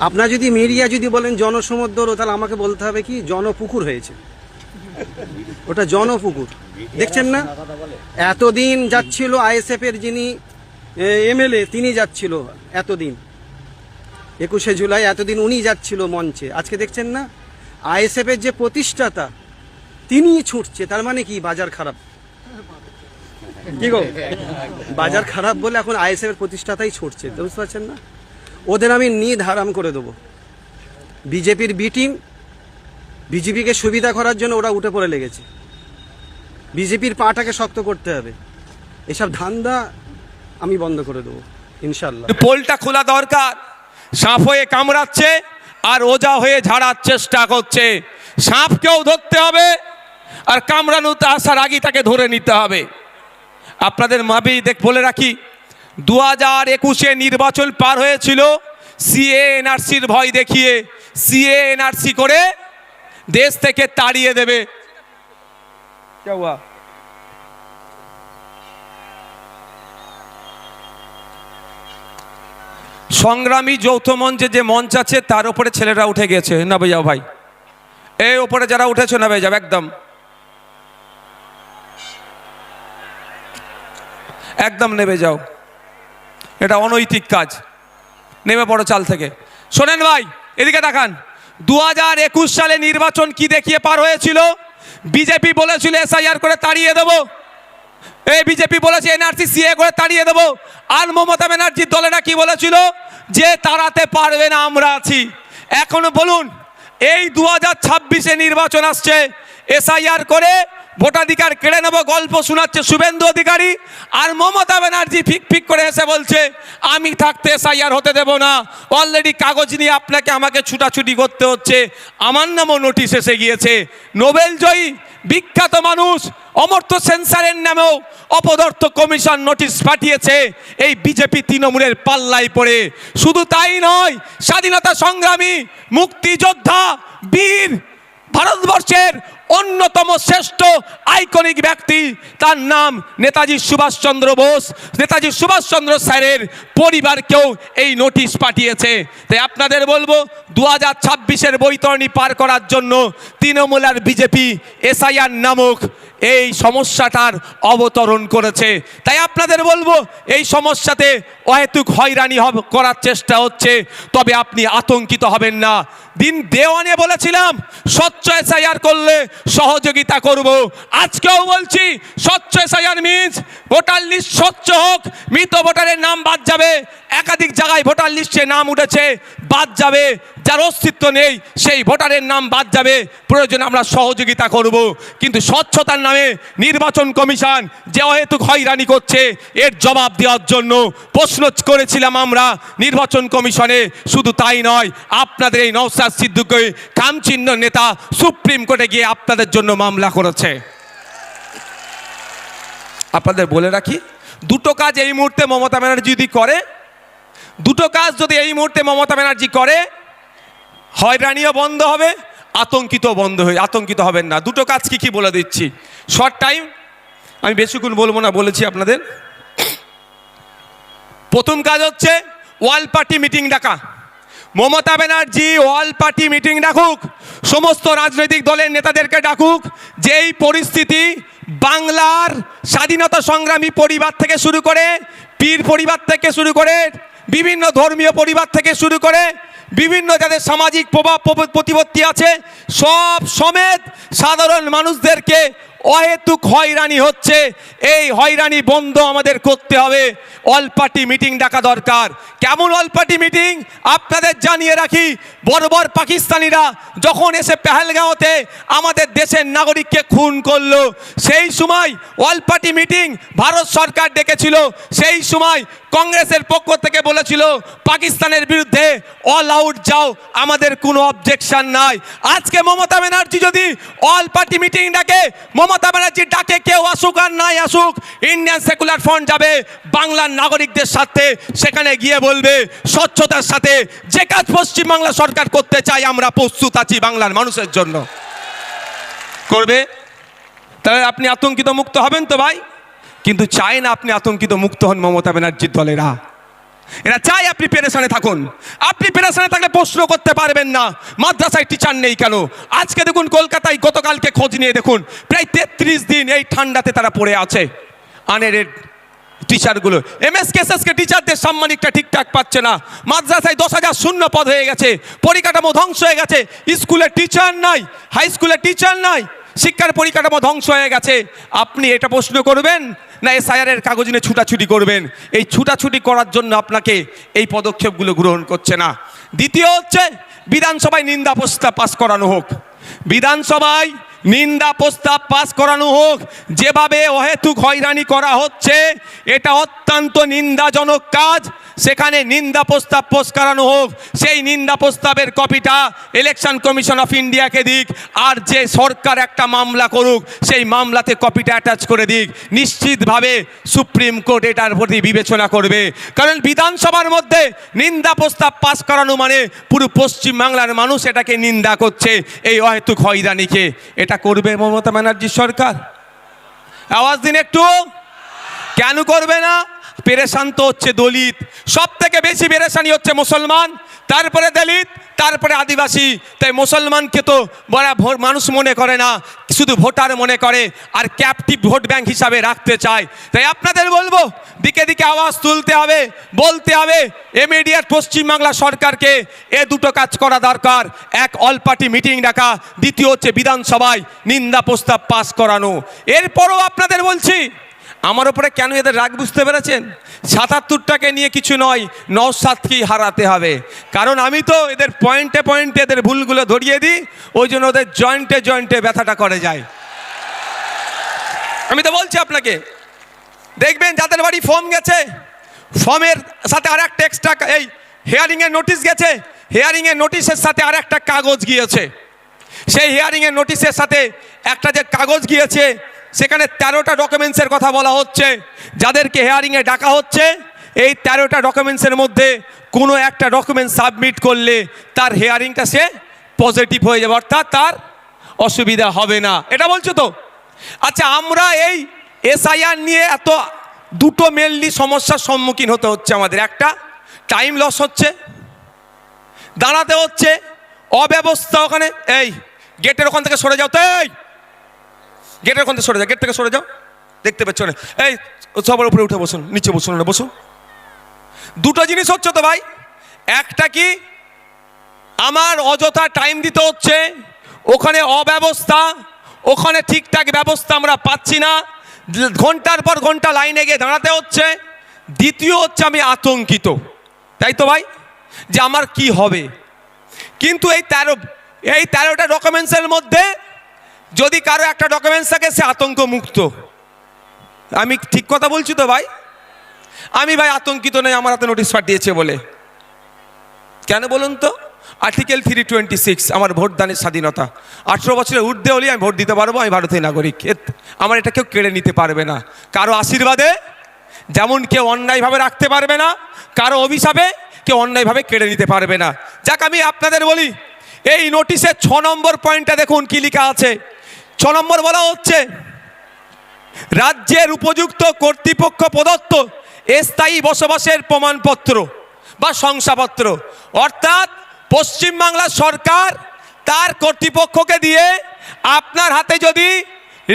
আপনার যদি মিডিয়া যদি বলেন জনসমুদ্র, তাহলে আমাকে বলতে হবে কি জনপুকুর হয়েছে, ওটা জনপুকুর। দেখছেন না, এতদিন যাচ্ছিল আইএসএফ এর যিনি এমএলএ, তিনি যাচ্ছিল এতদিন 21শে জুলাই, এতদিন উনি যাচ্ছিল মঞ্চে। আজকে দেখছেন না, আইএসএফ এর যে প্রতিষ্ঠাতা তিনি ছুটছে। তার মানে কি বাজার খারাপ? কি গো, বাজার খারাপ বলে এখন আইএসএফ এর প্রতিষ্ঠাতাই ছুটছে। বুঝতে পারছেন না? ওদের আমি নিদ হারাম করে দেবো। বিজেপির বি টিম, বিজেপিকে সুবিধা করার জন্য ওরা উঠে পড়ে লেগেছে। বিজেপির পাটাকে শক্ত করতে হবে। এসব ধান্দা আমি বন্ধ করে দেবো ইনশাল্লাহ। পোলটা খোলা দরকার। সাপ হয়ে কামড়াচ্ছে আর ওজা হয়ে ঝাড়ার চেষ্টা করছে। সাপকেও ধরতে হবে আর কামড়ানোতে আসার আগেই তাকে ধরে নিতে হবে। আপনাদের মাবি বলে রাখি, 2021-এ নির্বাচন পার হয়েছিল সিএ এনআরসির ভয় দেখিয়ে। সিএ এনআরসি করে দেশ থেকে তাড়িয়ে দেবে। সংগ্রামী যৌথ মঞ্চে যে মঞ্চ আছে তার উপরে ছেলেরা উঠে গেছে। নামে যাও ভাই, এই ওপরে যারা উঠেছো নামে যাও, একদম একদম নেমে যাও। এটা অনৈতিক কাজ, নেমে পড়ো চাল থেকে। শোনেন ভাই, এদিকে তাকান। 2021 সালে নির্বাচন কি দেখিয়ে পার হয়েছিল? বিজেপি বলেছিল এসআইআর করে তাড়িয়ে দেবো, এই বিজেপি বলেছে এনআরসি সিএ করে তাড়িয়ে দেবো। আর মমতা ব্যানার্জির দলেরা কি বলেছিল? যে তাড়াতে পারবে না, আমরা আছি। এখনো বলুন, এই 2026-এ নির্বাচন আসছে, এসআইআর করে ভোটাধিকার কেড়ে নেবো গল্প শোনাচ্ছে শুভেন্দু অধিকারী। আর মমতা ব্যানার্জি ফিক ফিক করে এসে বলছে আমি থাকতে এসআইআর হতে দেব না। অলরেডি কাগজ নিয়ে আপনাকে আমাকে ছুটাছুটি করতে হচ্ছে। আমার নামও নোটিশ এসে গিয়েছে। নোবেল জয়ী বিখ্যাত মানুষ অমর্ত্য সেন্সারের নামেও অপদার্থ কমিশন নোটিশ পাঠিয়েছে এই বিজেপি তৃণমূলের পাল্লায় পড়ে। শুধু তাই নয়, স্বাধীনতা সংগ্রামী, মুক্তিযোদ্ধা, বীর, ভারতবর্ষের অন্যতম শ্রেষ্ঠ আইকনিক ব্যক্তি, তার নাম নেতাজি সুভাষচন্দ্র বোস, নেতাজি সুভাষচন্দ্র স্যারের পরিবারকেও এই নোটিশ পাঠিয়েছে। তাই আপনাদের বলবো, 2026-এর বৈতরণী পার করার জন্য তৃণমূল আর বিজেপি এসআইআর নামক এই সমস্যাটার অবতরণ করেছে। তাই আপনাদের বলবো, এই সমস্যাতে অহেতুক হয়রানি করার চেষ্টা হচ্ছে, তবে আপনি আতঙ্কিত হবেন না। দিন দেওয়ানে বলেছিলাম স্বচ্ছ এসআইআর করলে সহযোগিতা করব। আজকেও বলছি স্বচ্ছ এসআইআর মিন্স ভোটার লিস্ট স্বচ্ছ হোক, মৃত ভোটারের নাম বাদ যাবে। একাধিক জায়গায় ভোটার লিস্টে নাম উঠেছে, বাদ যাবে। যার অস্তিত্ব নেই সেই ভোটারের নাম বাদ যাবে। প্রয়োজনে আমরা সহযোগিতা করব। কিন্তু স্বচ্ছতার নামে নির্বাচন কমিশন যে অহেতুক হয়রানি করছে, এর জবাব দেওয়ার জন্য প্রশ্ন করেছিলাম আমরা নির্বাচন কমিশনে। শুধু তাই নয়, আপনাদের এই নওশাদ সিদ্দিকী কামচিহ্ন নেতা সুপ্রিম কোর্টে গিয়ে আপনাদের জন্য মামলা করেছে। আপনাদের বলে রাখি, দুটো কাজ এই মুহূর্তে মমতা ব্যানার্জি যদি করে, দুটো কাজ যদি এই মুহূর্তে মমতা ব্যানার্জি করে, হয়রানিও বন্ধ হবে, আতঙ্কিত হবেন না। দুটো কাজ কি বলে দিচ্ছি, শর্ট টাইম, আমি বেশিক্ষণ বলবো না, বলেছি আপনাদের। প্রথম কাজ হচ্ছে ওয়াল পার্টি মিটিং ডাকা। মমতা ব্যানার্জি ওয়াল পার্টি মিটিং ডাকুক, সমস্ত রাজনৈতিক দলের নেতাদেরকে ডাকুক। যেই পরিস্থিতি বাংলার স্বাধীনতা সংগ্রামী পরিবার থেকে শুরু করে, পীর পরিবার থেকে শুরু করে, বিভিন্ন ধর্মীয় পরিবার থেকে শুরু করে, বিভিন্ন যাদের সামাজিক প্রভাব প্রতিপত্তি আছে, সব সমেত সাধারণ মানুষদেরকে অহেতুক হয়রানি হচ্ছে, এই হয়রানি বন্ধ আমাদের করতে হবে। অল পার্টি মিটিং ডাকা দরকার। কেমন অল পার্টি মিটিং আপনাদের জানিয়ে রাখি, বর্বর পাকিস্তানিরা যখন এসে পেহেলগাঁওতে আমাদের দেশের নাগরিককে খুন করলো, সেই সময় অল পার্টি মিটিং ভারত সরকার ডেকেছিল। সেই সময় কংগ্রেসের পক্ষ থেকে বলেছিল পাকিস্তানের বিরুদ্ধে অল আউট যাও, আমাদের কোনো অবজেকশন নাই। আজকে মমতা ব্যানার্জি যদি অল পার্টি মিটিং ডাকে, মমতা ব্যানার্জি ডাকে কেউ আসুক আর নাই আসুক, ইন্ডিয়ান সেকুলার ফ্রন্ট যাবে বাংলার নাগরিকদের সাথে, সেখানে গিয়ে বলবে স্বচ্ছতার সাথে যে কাজ পশ্চিমবাংলা সরকার করতে চাই আমরা প্রস্তুত আছি বাংলার মানুষের জন্য। করবে, তাহলে আপনি আতঙ্কিত মুক্ত হবেন তো ভাই? কিন্তু চাই না আপনি আতঙ্কিত মুক্ত হন মমতা ব্যানার্জির দলেরা। এরা চাই আপনি পেরেশানে থাকুন। আপনি পেরেশানে থাকলে প্রশ্ন করতে পারবেন না মাদ্রাসায় টিচার নেই কেন। আজকে দেখুন কলকাতায় গতকালকে খোঁজ নিয়ে দেখুন প্রায় 33 দিন এই ঠান্ডাতে তারা পড়ে আছে আনএডেড টিচারগুলো। এমএসকেএসএসকে টিচারদের সাম্মানিকটা ঠিকঠাক পাচ্ছে না। মাদ্রাসায় 10,000 শূন্য পদ হয়ে গেছে, পরিকাঠামো ধ্বংস হয়ে গেছে, স্কুলে টিচার নাই, হাই স্কুলে টিচার নাই, শিক্ষার পরিকাঠামো ধ্বংস হয়ে গেছে। আপনি এটা প্রশ্ন করবেন না এসআইআরের কাগজ নিয়ে ছুটাছুটি করবেন? এই ছুটাছুটি করার জন্য আপনাকে এই পদক্ষেপগুলো গ্রহণ করছে না। দ্বিতীয় হচ্ছে বিধানসভায় নিন্দা প্রস্তাব পাস করানো হোক। বিধানসভায় নিন্দা প্রস্তাব পাস করানো হোক। যেভাবে অহেতুক হয়রানি করা হচ্ছে এটা অত্যন্ত নিন্দাজনক কাজ। সেখানে নিন্দা প্রস্তাব পাস করানো হোক। সেই নিন্দা প্রস্তাবের কপিটা ইলেকশন কমিশন অফ ইন্ডিয়াকে দিক, আর যে সরকার একটা মামলা করুক সেই মামলাতে কপিটা অ্যাটাচ করে দিক। নিশ্চিতভাবে সুপ্রিম কোর্ট এটার প্রতি বিবেচনা করবে, কারণ বিধানসভার মধ্যে নিন্দা প্রস্তাব পাস করানো মানে পুরো পশ্চিমবাংলার মানুষ এটাকে নিন্দা করছে, এই অহেতুক হয়রানিকে। এটা করবে মমতা ব্যানার্জির সরকার? আওয়াজ দিন একটু। কেন করবে না? পেরেশান তো হচ্ছে দলিত, সব থেকে বেশি পেরেশানি হচ্ছে মুসলমান, তারপরে দলিত, তারপরে আদিবাসী। তাই মুসলমানকে তো বড় মানুষ মনে করে না, শুধু ভোটার মনে করে, আর ক্যাপটিভ ভোট ব্যাংক হিসাবে রাখতে চায়। তাই আপনাদের বলবো দিকে দিকে আওয়াজ তুলতে হবে, বলতে হবে ইমিডিয়েট পশ্চিমবাংলা সরকারকে এ দুটো কাজ করা দরকার। এক, অল পার্টি মিটিং ডাকা, দ্বিতীয় হচ্ছে বিধানসভায় নিন্দা প্রস্তাব পাস করানো। এরপরও আপনাদের বলছি, আমার ওপরে কেন এদের রাগ বুঝতে পেরেছেন? 77টাকে নিয়ে কিছু নয়, নওশাদকেই হারাতে হবে। কারণ আমি তো এদের পয়েন্টে পয়েন্টে এদের ভুলগুলো ধরিয়ে দিই, ওই জন্য ওদের জয়েন্টে জয়েন্টে ব্যথাটা করে যায়। আমি তো বলছি আপনাকে, দেখবেন যাদের বাড়ি ফর্ম গেছে, ফর্মের সাথে আর একটা এক্সট্রা এই হিয়ারিংয়ের নোটিশ গেছে, হিয়ারিংয়ের নোটিশের সাথে আর একটা কাগজ গিয়েছে। সেই হিয়ারিংয়ের নোটিশের সাথে একটা যে কাগজ গিয়েছে সেখানে 13টা ডকুমেন্টসের কথা বলা হচ্ছে। যাদেরকে হিয়ারিংয়ে ডাকা হচ্ছে, এই 13টা ডকুমেন্টসের মধ্যে কোনো একটা ডকুমেন্ট সাবমিট করলে তার হিয়ারিংটা সে পজিটিভ হয়ে যাবে, অর্থাৎ তার অসুবিধা হবে না। এটা বলছো তো? আচ্ছা, আমরা এই এসআইআর নিয়ে এত দুটো মেনলি সমস্যার সম্মুখীন হতে হচ্ছে আমাদের। একটা, টাইম লস হচ্ছে, দাঁড়াতে হচ্ছে, অব্যবস্থা। ওখানে এই গেটের ওখান থেকে সরে যাও, তো এই গেটের ওখান থেকে সরে যাও, গেট থেকে সরে যাও, দেখতে পাচ্ছ না? এই সবার উপরে উঠে বসুন, নিচে বসুন না, বসুন। দুটো জিনিস হচ্ছে তো ভাই। একটা কি, আমার অযথা টাইম দিতে হচ্ছে, ওখানে অব্যবস্থা, ওখানে ঠিকঠাক ব্যবস্থা আমরা পাচ্ছি না, ঘন্টার পর ঘন্টা লাইনে গিয়ে দাঁড়াতে হচ্ছে। দ্বিতীয় হচ্ছে আমি আতঙ্কিত, তাই তো ভাই, যে আমার কি হবে। কিন্তু এই 13টা ডকুমেন্টসের মধ্যে যদি কারো একটা ডকুমেন্টস থাকে সে আতঙ্ক মুক্ত। আমি ঠিক কথা বলছি তো ভাই? আমি ভাই আতঙ্কিত নই আমার হাতে নোটিশ পাঠিয়েছে বলে। কেন বলুন তো? আর্টিকেল 326 আমার ভোটদানের স্বাধীনতা। 18 বছরের ঊর্ধ্বে হলেই আমি ভোট দিতে পারবো, আমি ভারতীয় নাগরিক। আমার এটা কেউ কেড়ে নিতে পারবে না। কারো আশীর্বাদে যেমন কেউ অন্যায়ভাবে রাখতে পারবে না, কারো অভিশাপে কেউ অন্যায়ভাবে কেড়ে নিতে পারবে না। যাক, আমি আপনাদের বলি, এই নোটিশের 6 নম্বর পয়েন্টটা দেখুন কি লেখা আছে। 6 নম্বর বলা হচ্ছে, রাজ্যের উপযুক্ত কর্তৃপক্ষ প্রদত্ত স্থায়ী বসবাসের প্রমাণপত্র বা শংসাপত্র, অর্থাৎ পশ্চিমবাংলা সরকার তার কর্তৃপক্ষকে দিয়ে আপনার হাতে যদি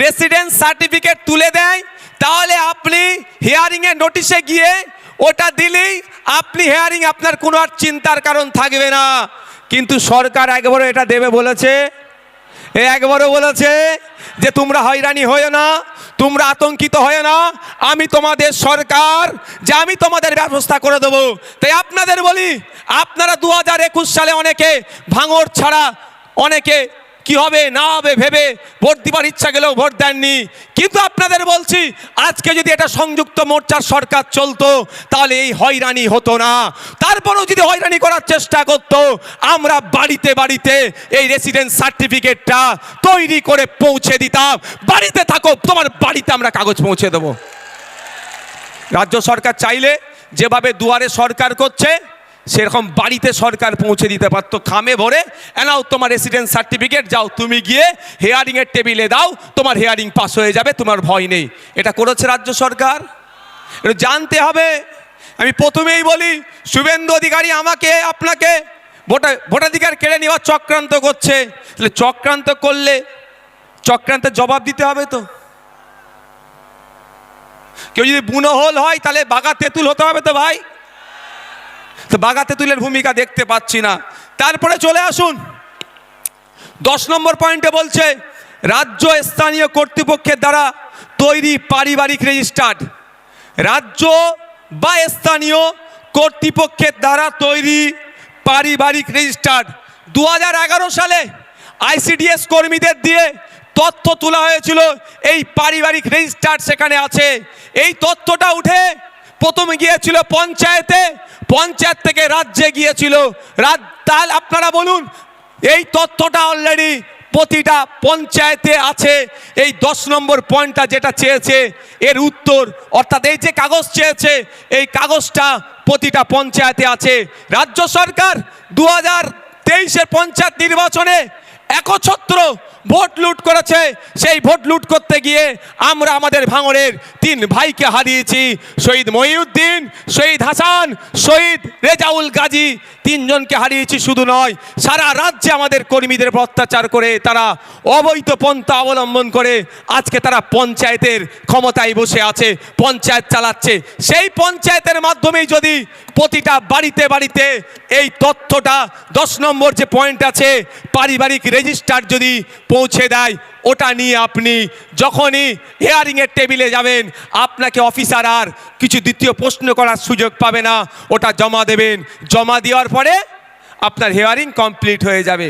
রেসিডেন্স সার্টিফিকেট তুলে দেয়, তাহলে আপনি হিয়ারিংয়ের নোটিশে গিয়ে ওটা দিলেই আপনি হিয়ারিং, আপনার কোনো আর চিন্তার কারণ থাকবে না। কিন্তু সরকার একবারও এটা দেবে বলেছে? একবারও বলেছে যে তোমরা হয়রানি হয়ে না, তোমরা আতঙ্কিত হয়ে না, আমি তোমাদের সরকার, যে আমি তোমাদের ব্যবস্থা করে দেবো। তাই আপনাদের বলি, আপনারা 2021 সালে অনেকে ভাঙড় ছাড়া, অনেকে কি হবে না হবে ভেবে ভোট দিবার ইচ্ছা গেলেও ভোট দেননি। কিন্তু আপনাদের বলছি, আজকে যদি এটা সংযুক্ত মোর্চার সরকার চলতো তাহলে এই হয়রানি হতো না। তারপরেও যদি হয়রানি করার চেষ্টা করতো, আমরা বাড়িতে বাড়িতে এই রেসিডেন্স সার্টিফিকেটটা তৈরি করে পৌঁছে দিতাম। বাড়িতে থাকো, তোমার বাড়িতে আমরা কাগজ পৌঁছে দেবো। রাজ্য সরকার চাইলে যেভাবে দুয়ারে সরকার করছে, সেরকম বাড়িতে সরকার পৌঁছে দিতে পারতো। খামে ভরে এনাও তোমার রেসিডেন্স সার্টিফিকেট, যাও তুমি গিয়ে হিয়ারিংয়ের টেবিলে দাও, তোমার হিয়ারিং পাস হয়ে যাবে, তোমার ভয় নেই। এটা করেছে রাজ্য সরকার? এটা জানতে হবে আমি প্রথমেই বলি, শুভেন্দু অধিকারী আমাকে আপনাকে ভোটাধিকার কেড়ে নেওয়ার চক্রান্ত করছে। তাহলে চক্রান্ত করলে চক্রান্তের জবাব দিতে হবে তো। কেউ যদি বুনো হোল হয় তাহলে বাঘা তেঁতুল হতে হবে তো ভাই। তো বাঘা তেঁতুলের ভূমিকা দেখতে পাচ্ছি না। তারপরে চলে আসুন 10 নম্বর পয়েন্টে বলছে, রাজ্য স্থানীয় কর্তৃপক্ষের দ্বারা তৈরি পারিবারিক রেজিস্টার্ড। রাজ্য বা স্থানীয় কর্তৃপক্ষের দ্বারা তৈরি পারিবারিক রেজিস্টার্ড 2011 সালে আইসিডিএস কর্মীদের দিয়ে তথ্য তোলা হয়েছিল, এই পারিবারিক রেজিস্টার্ড সেখানে আছে। এই তথ্যটা উঠে প্রথমে গিয়েছিল পঞ্চায়েতে, পঞ্চায়েত থেকে রাজ্যে গিয়েছিল। তাহলে আপনারা বলুন, এই তথ্যটা অলরেডি প্রতিটা পঞ্চায়েতে আছে। এই 10 নম্বর পয়েন্টটা যেটা চেয়েছে এর উত্তর, অর্থাৎ এই যে কাগজ চেয়েছে এই কাগজটা প্রতিটা পঞ্চায়েতে আছে। রাজ্য সরকার 2023-এর পঞ্চায়েত নির্বাচনে একছত্র ভোট লুট করেছে। সেই ভোট লুট করতে গিয়ে আমরা আমাদের ভাঙড়ের 3 ভাইকে হারিয়েছি, শহীদ মহিউদ্দিন, শহীদ হাসান, শহীদ রেজাউল গাজী। 3 জনকে হারিয়েছি। শুধু নয়, সারা রাজ্যে আমাদের কর্মীদের উপর অত্যাচার করে তারা অবৈধ পন্থা অবলম্বন করে আজকে তারা পঞ্চায়েতের ক্ষমতায় বসে আছে, পঞ্চায়েত চালাচ্ছে। সেই পঞ্চায়েতের মাধ্যমেই যদি প্রতিটা বাড়িতে বাড়িতে এই তথ্যটা 10 নম্বর যে পয়েন্ট আছে পারিবারিক রেজিস্টার যদি পৌঁছে দেয়, ওটা নিয়ে আপনি যখনই হিয়ারিংয়ের টেবিলে যাবেন আপনাকে অফিসার আর কিছু দ্বিতীয় প্রশ্ন করার সুযোগ পাবে না। ওটা জমা দেবেন, জমা দেওয়ার পরে আপনার হিয়ারিং কমপ্লিট হয়ে যাবে।